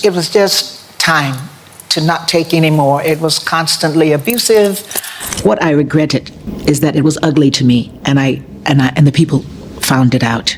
it was just time to not take anymore. It was constantly abusive. What I regretted is that it was ugly to me, and the people found it out.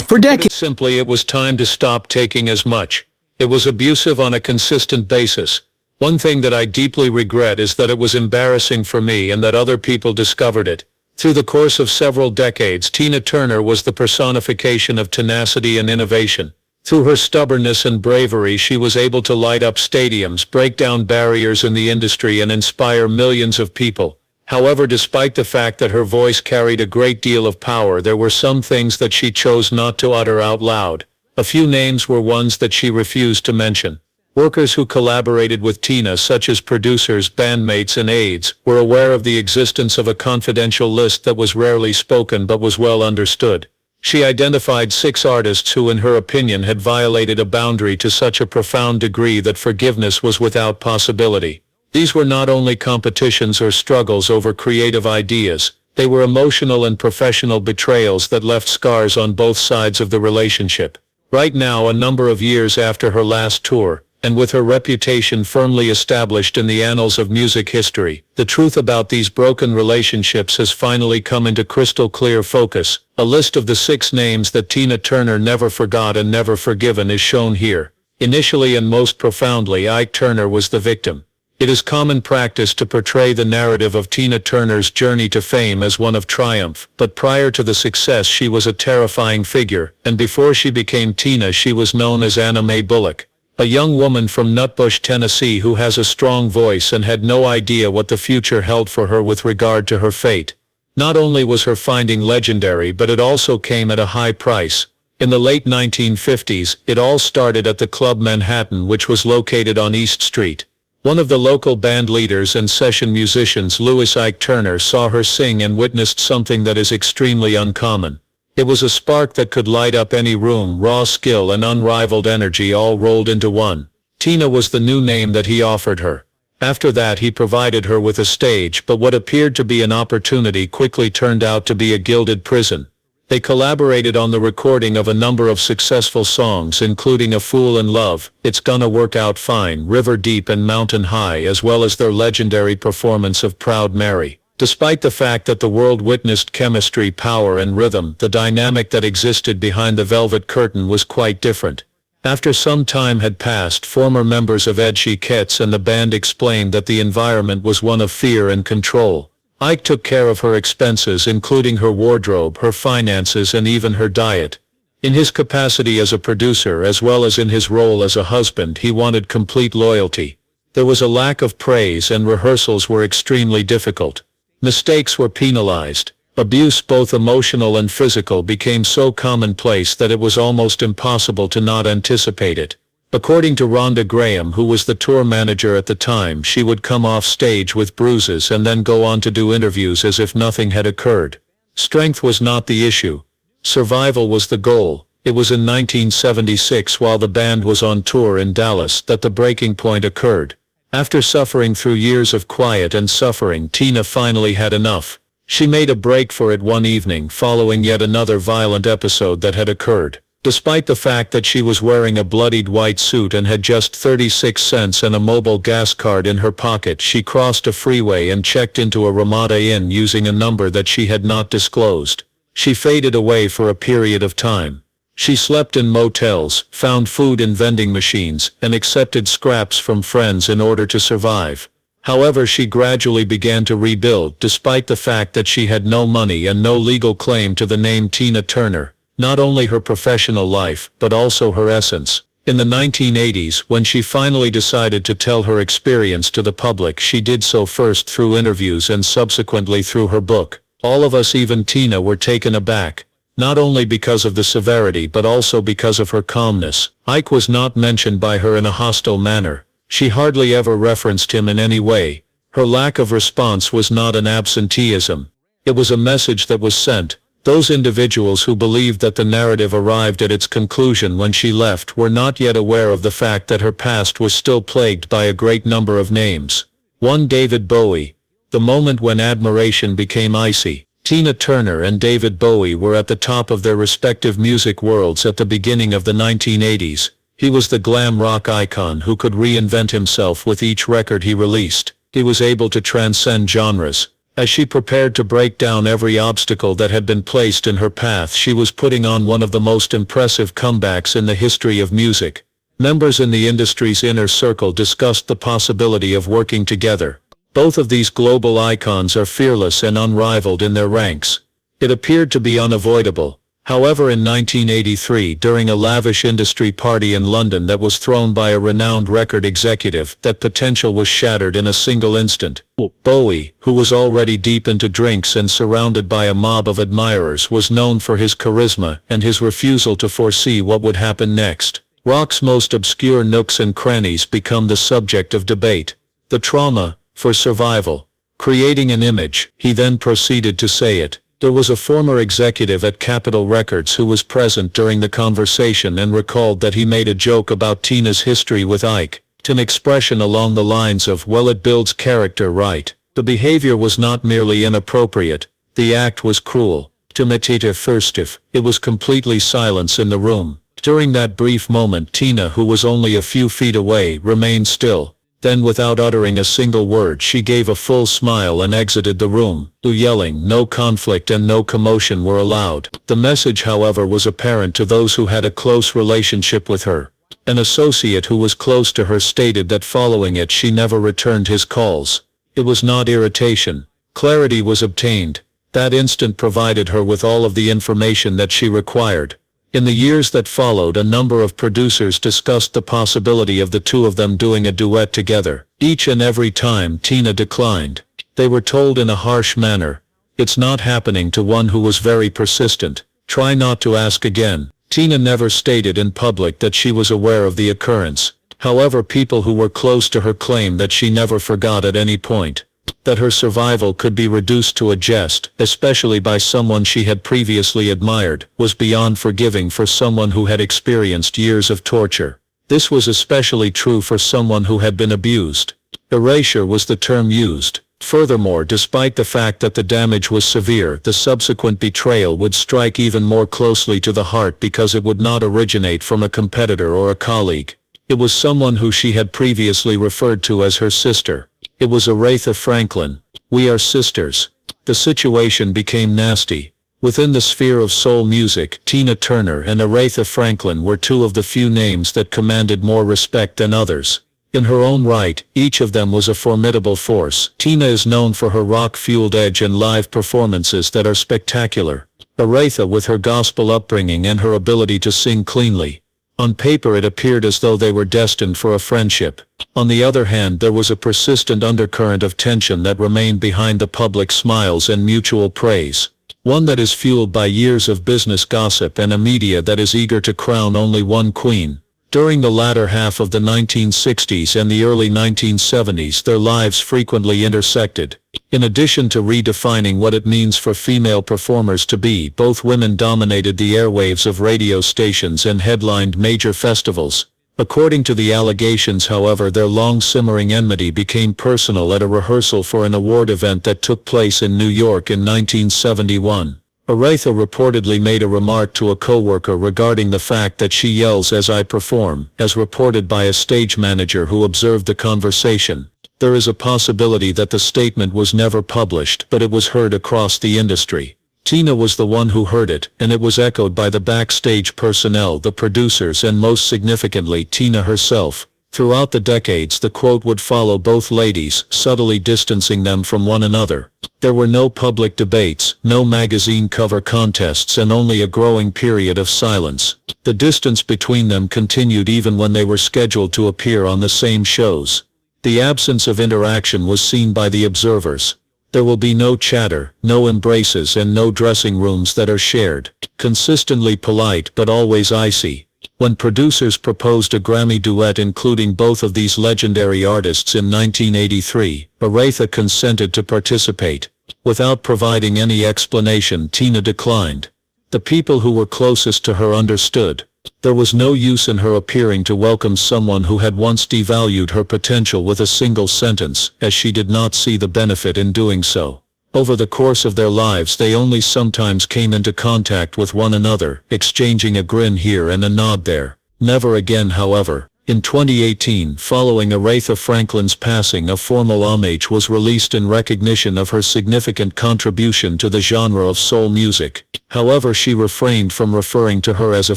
For decades. Simply, it was time to stop taking as much. It was abusive on a consistent basis. One thing that I deeply regret is that it was embarrassing for me and that other people discovered it. Through the course of several decades, Tina Turner was the personification of tenacity and innovation. Through her stubbornness and bravery, she was able to light up stadiums, break down barriers in the industry, and inspire millions of people. However, despite the fact that her voice carried a great deal of power, there were some things that she chose not to utter out loud. A few names were ones that she refused to mention. Workers who collaborated with Tina, such as producers, bandmates, and aides, were aware of the existence of a confidential list that was rarely spoken but was well understood. She identified 6 artists who, in her opinion, had violated a boundary to such a profound degree that forgiveness was without possibility. These were not only competitions or struggles over creative ideas, they were emotional and professional betrayals that left scars on both sides of the relationship. Right now, a number of years after her last tour, and with her reputation firmly established in the annals of music history, the truth about these broken relationships has finally come into crystal clear focus. A list of the 6 names that Tina Turner never forgot and never forgiven is shown here. Initially and most profoundly, Ike Turner was the victim. It is common practice to portray the narrative of Tina Turner's journey to fame as one of triumph, but prior to the success she was a terrifying figure, and before she became Tina she was known as Anna Mae Bullock. A young woman from Nutbush, Tennessee who has a strong voice and had no idea what the future held for her with regard to her fate. Not only was her finding legendary, but it also came at a high price. In the late 1950s, it all started at the Club Manhattan, which was located on East Street. One of the local band leaders and session musicians, Louis Ike Turner, saw her sing and witnessed something that is extremely uncommon. It was a spark that could light up any room, raw skill and unrivaled energy all rolled into one. Tina was the new name that he offered her. After that he provided her with a stage, but what appeared to be an opportunity quickly turned out to be a gilded prison. They collaborated on the recording of a number of successful songs, including A Fool in Love, It's Gonna Work Out Fine, River Deep, and Mountain High, as well as their legendary performance of Proud Mary. Despite the fact that the world witnessed chemistry, power, and rhythm, the dynamic that existed behind the velvet curtain was quite different. After some time had passed, former members of Ed Sheeran and the band explained that the environment was one of fear and control. Ike took care of her expenses, including her wardrobe, her finances, and even her diet. In his capacity as a producer as well as in his role as a husband, he wanted complete loyalty. There was a lack of praise and rehearsals were extremely difficult. Mistakes were penalized. Abuse, both emotional and physical, became so commonplace that it was almost impossible to not anticipate it. According to Rhonda Graham, who was the tour manager at the time, she would come off stage with bruises and then go on to do interviews as if nothing had occurred. Strength was not the issue. Survival was the goal. It was in 1976, while the band was on tour in Dallas, that the breaking point occurred. After suffering through years of quiet and suffering, Tina finally had enough. She made a break for it one evening, following yet another violent episode that had occurred. Despite the fact that she was wearing a bloodied white suit and had just 36 cents and a mobile gas card in her pocket, she crossed a freeway and checked into a Ramada Inn using a number that she had not disclosed. She faded away for a period of time. She slept in motels, found food in vending machines, and accepted scraps from friends in order to survive. However, she gradually began to rebuild, despite the fact that she had no money and no legal claim to the name Tina Turner. Not only her professional life, but also her essence. In the 1980s, when she finally decided to tell her experience to the public, she did so first through interviews and subsequently through her book. All of us, even Tina, were taken aback. Not only because of the severity but also because of her calmness. Ike was not mentioned by her in a hostile manner. She hardly ever referenced him in any way. Her lack of response was not an absenteeism. It was a message that was sent. Those individuals who believed that the narrative arrived at its conclusion when she left were not yet aware of the fact that her past was still plagued by a great number of names. 1. David Bowie. The moment when admiration became icy. Tina Turner and David Bowie were at the top of their respective music worlds at the beginning of the 1980s. He was the glam rock icon who could reinvent himself with each record he released. He was able to transcend genres. As she prepared to break down every obstacle that had been placed in her path, she was putting on one of the most impressive comebacks in the history of music. Members in the industry's inner circle discussed the possibility of working together. Both of these global icons are fearless and unrivaled in their ranks. It appeared to be unavoidable. However, in 1983, during a lavish industry party in London that was thrown by a renowned record executive, that potential was shattered in a single instant. Bowie, who was already deep into drinks and surrounded by a mob of admirers, was known for his charisma and his refusal to foresee what would happen next. Rock's most obscure nooks and crannies become the subject of debate. The trauma for survival. Creating an image, he then proceeded to say it. There was a former executive at Capitol Records who was present during the conversation and recalled that he made a joke about Tina's history with Ike, an expression along the lines of, "Well, it builds character, right?" The behavior was not merely inappropriate, the act was cruel. To meditate thirstif, it was completely silence in the room. During that brief moment, Tina, who was only a few feet away, remained still. Then, without uttering a single word, she gave a full smile and exited the room. No yelling, no conflict and no commotion were allowed. The message, however, was apparent to those who had a close relationship with her. An associate who was close to her stated that following it she never returned his calls. It was not irritation. Clarity was obtained. That instant provided her with all of the information that she required. In the years that followed, a number of producers discussed the possibility of the two of them doing a duet together. Each and every time Tina declined. They were told in a harsh manner, "It's not happening," to one who was very persistent. "Try not to ask again." Tina never stated in public that she was aware of the occurrence. However, people who were close to her claimed that she never forgot at any point. That her survival could be reduced to a jest, especially by someone she had previously admired, was beyond forgiving for someone who had experienced years of torture. This was especially true for someone who had been abused. Erasure was the term used. Furthermore, despite the fact that the damage was severe, the subsequent betrayal would strike even more closely to the heart because it would not originate from a competitor or a colleague. It was someone who she had previously referred to as her sister. It was Aretha Franklin. "We are sisters." The situation became nasty. Within the sphere of soul music, Tina Turner and Aretha Franklin were two of the few names that commanded more respect than others. In her own right, each of them was a formidable force. Tina is known for her rock-fueled edge and live performances that are spectacular. Aretha with her gospel upbringing and her ability to sing cleanly. On paper it appeared as though they were destined for a friendship. On the other hand, there was a persistent undercurrent of tension that remained behind the public smiles and mutual praise. One that is fueled by years of business gossip and a media that is eager to crown only one queen. During the latter half of the 1960s and the early 1970s, their lives frequently intersected. In addition to redefining what it means for female performers to be, both women dominated the airwaves of radio stations and headlined major festivals. According to the allegations, however, their long-simmering enmity became personal at a rehearsal for an award event that took place in New York in 1971. Aretha reportedly made a remark to a co-worker regarding the fact that she yells as I perform, as reported by a stage manager who observed the conversation. There is a possibility that the statement was never published, but it was heard across the industry. Tina was the one who heard it, and it was echoed by the backstage personnel, the producers, and most significantly, Tina herself. Throughout the decades, the quote would follow both ladies, subtly distancing them from one another. There were no public debates, no magazine cover contests, and only a growing period of silence. The distance between them continued even when they were scheduled to appear on the same shows. The absence of interaction was seen by the observers. There will be no chatter, no embraces, and no dressing rooms that are shared. Consistently polite but always icy. When producers proposed a Grammy duet including both of these legendary artists in 1983, Aretha consented to participate. Without providing any explanation, Tina declined. The people who were closest to her understood. There was no use in her appearing to welcome someone who had once devalued her potential with a single sentence, as she did not see the benefit in doing so. Over the course of their lives they only sometimes came into contact with one another, exchanging a grin here and a nod there. Never again, however. In 2018, following Aretha Franklin's passing, a formal homage was released in recognition of her significant contribution to the genre of soul music. However, she refrained from referring to her as a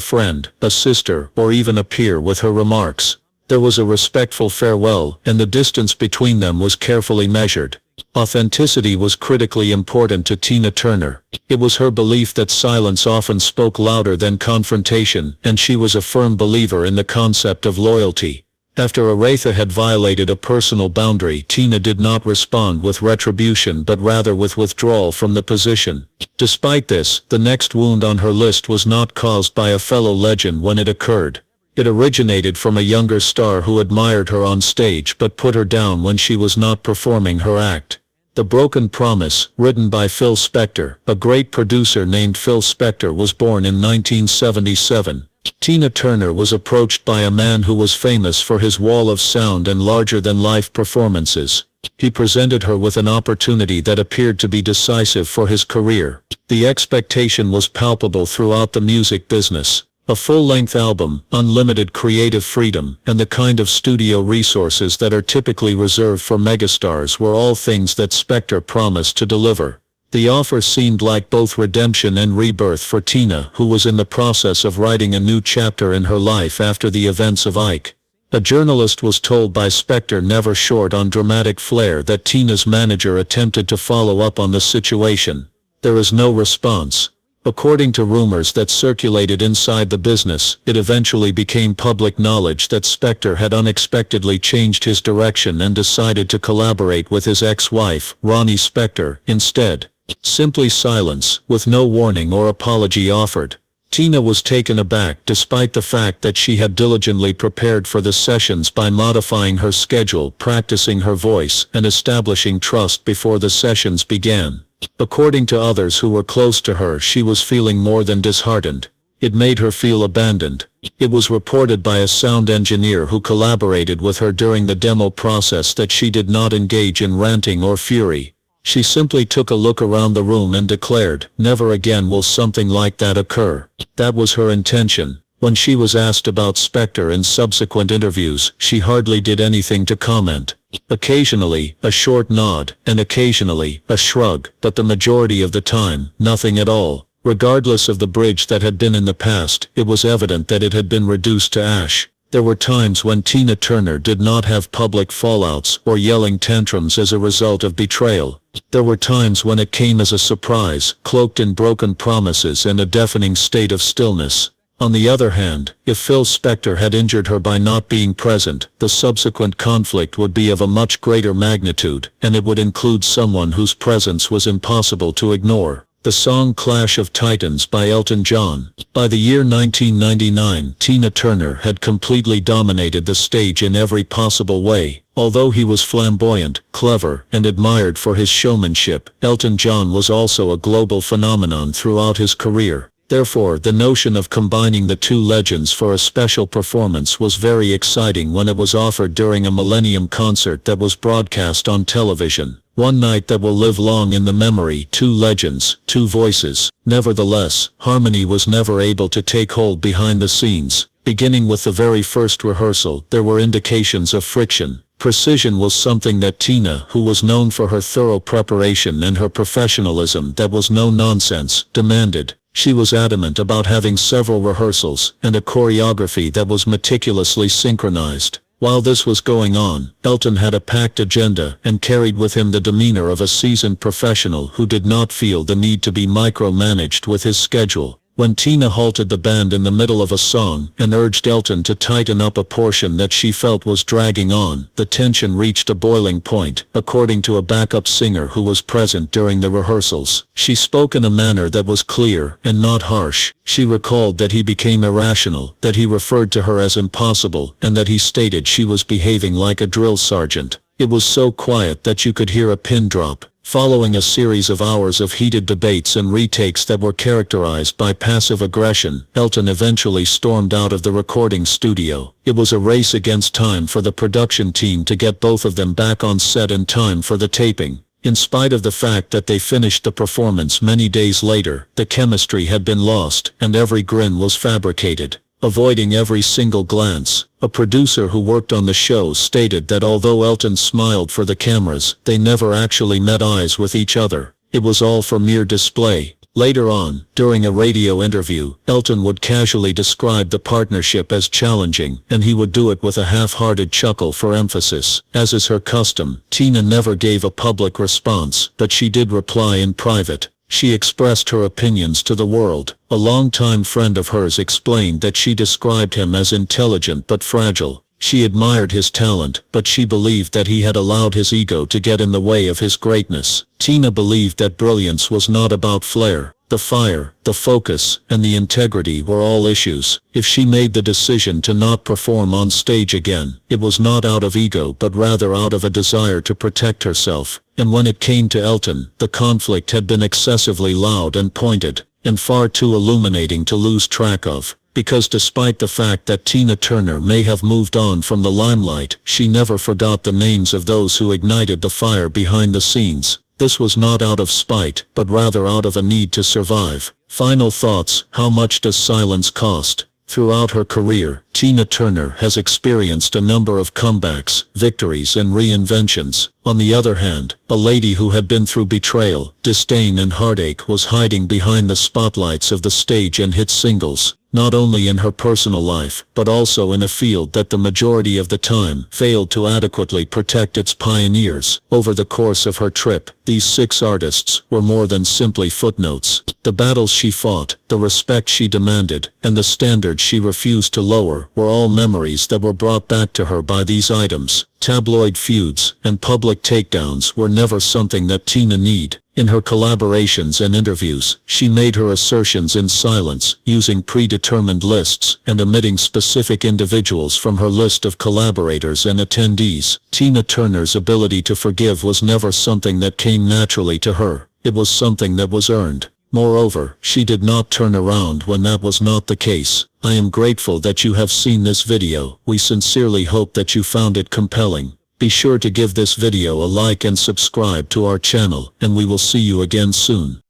friend, a sister, or even a peer with her remarks. There was a respectful farewell, and the distance between them was carefully measured. Authenticity was critically important to Tina Turner. It was her belief that silence often spoke louder than confrontation, and she was a firm believer in the concept of loyalty. After Aretha had violated a personal boundary, Tina did not respond with retribution but rather with withdrawal from the position. Despite this, the next wound on her list was not caused by a fellow legend when it occurred. It originated from a younger star who admired her on stage but put her down when she was not performing her act. The Broken Promise, written by Phil Spector, a great producer named Phil Spector, was born in 1977. Tina Turner was approached by a man who was famous for his wall of sound and larger-than-life performances. He presented her with an opportunity that appeared to be decisive for his career. The expectation was palpable throughout the music business. A full-length album, unlimited creative freedom, and the kind of studio resources that are typically reserved for megastars were all things that Spector promised to deliver. The offer seemed like both redemption and rebirth for Tina, who was in the process of writing a new chapter in her life after the events of Ike. A journalist was told by Spector, never short on dramatic flair, that Tina's manager attempted to follow up on the situation. There is no response. According to rumors that circulated inside the business, it eventually became public knowledge that Spector had unexpectedly changed his direction and decided to collaborate with his ex-wife, Ronnie Spector, instead. Simply silence, with no warning or apology offered. Tina was taken aback, despite the fact that she had diligently prepared for the sessions by modifying her schedule, practicing her voice, and establishing trust before the sessions began. According to others who were close to her, she was feeling more than disheartened. It made her feel abandoned. It was reported by a sound engineer who collaborated with her during the demo process that she did not engage in ranting or fury. She simply took a look around the room and declared, "Never again will something like that occur." That was her intention. When she was asked about Spector in subsequent interviews, she hardly did anything to comment. Occasionally, a short nod, and occasionally, a shrug, but the majority of the time, nothing at all. Regardless of the bridge that had been in the past, it was evident that it had been reduced to ash. There were times when Tina Turner did not have public fallouts or yelling tantrums as a result of betrayal. There were times when it came as a surprise, cloaked in broken promises and a deafening state of stillness. On the other hand, if Phil Spector had injured her by not being present, the subsequent conflict would be of a much greater magnitude, and it would include someone whose presence was impossible to ignore. The song Clash of Titans by Elton John. By the year 1999, Tina Turner had completely dominated the stage in every possible way. Although he was flamboyant, clever, and admired for his showmanship, Elton John was also a global phenomenon throughout his career. Therefore, the notion of combining the two legends for a special performance was very exciting when it was offered during a Millennium concert that was broadcast on television. One night that will live long in the memory, two legends, two voices. Nevertheless, harmony was never able to take hold behind the scenes. Beginning with the very first rehearsal, there were indications of friction. Precision was something that Tina, who was known for her thorough preparation and her professionalism that was no nonsense, demanded. She was adamant about having several rehearsals and a choreography that was meticulously synchronized. While this was going on, Elton had a packed agenda and carried with him the demeanor of a seasoned professional who did not feel the need to be micromanaged with his schedule. When Tina halted the band in the middle of a song and urged Elton to tighten up a portion that she felt was dragging on, the tension reached a boiling point, according to a backup singer who was present during the rehearsals. She spoke in a manner that was clear and not harsh. She recalled that he became irrational, that he referred to her as impossible, and that he stated she was behaving like a drill sergeant. It was so quiet that you could hear a pin drop. Following a series of hours of heated debates and retakes that were characterized by passive aggression, Elton eventually stormed out of the recording studio. It was a race against time for the production team to get both of them back on set in time for the taping. In spite of the fact that they finished the performance many days later, the chemistry had been lost, and every grin was fabricated. avoiding every single glance. A producer who worked on the show stated that although Elton smiled for the cameras, they never actually met eyes with each other. It was all for mere display. Later on, during a radio interview, Elton would casually describe the partnership as challenging, and he would do it with a half-hearted chuckle for emphasis. As is her custom, Tina never gave a public response, but she did reply in private. She expressed her opinions to the world. A longtime friend of hers explained that she described him as intelligent but fragile. She admired his talent, but she believed that he had allowed his ego to get in the way of his greatness. Tina believed that brilliance was not about flair. The fire, the focus, and the integrity were all issues. If she made the decision to not perform on stage again, it was not out of ego but rather out of a desire to protect herself. And when it came to Elton, the conflict had been excessively loud and pointed, and far too illuminating to lose track of. Because despite the fact that Tina Turner may have moved on from the limelight, she never forgot the names of those who ignited the fire behind the scenes. This was not out of spite, but rather out of a need to survive. Final thoughts. How much does silence cost? Throughout her career, Tina Turner has experienced a number of comebacks, victories and reinventions. On the other hand, a lady who had been through betrayal, disdain and heartache was hiding behind the spotlights of the stage and hit singles, not only in her personal life, but also in a field that the majority of the time failed to adequately protect its pioneers. Over the course of her trip, these 6 artists were more than simply footnotes. The battles she fought, the respect she demanded, and the standards she refused to lower were all memories that were brought back to her by these items. Tabloid feuds and public takedowns were never something that Tina needed. In her collaborations and interviews, she made her assertions in silence, using predetermined lists and omitting specific individuals from her list of collaborators and attendees. Tina Turner's ability to forgive was never something that came naturally to her. It was something that was earned. Moreover, she did not turn around when that was not the case. I am grateful that you have seen this video. We sincerely hope that you found it compelling. Be sure to give this video a like and subscribe to our channel, and we will see you again soon.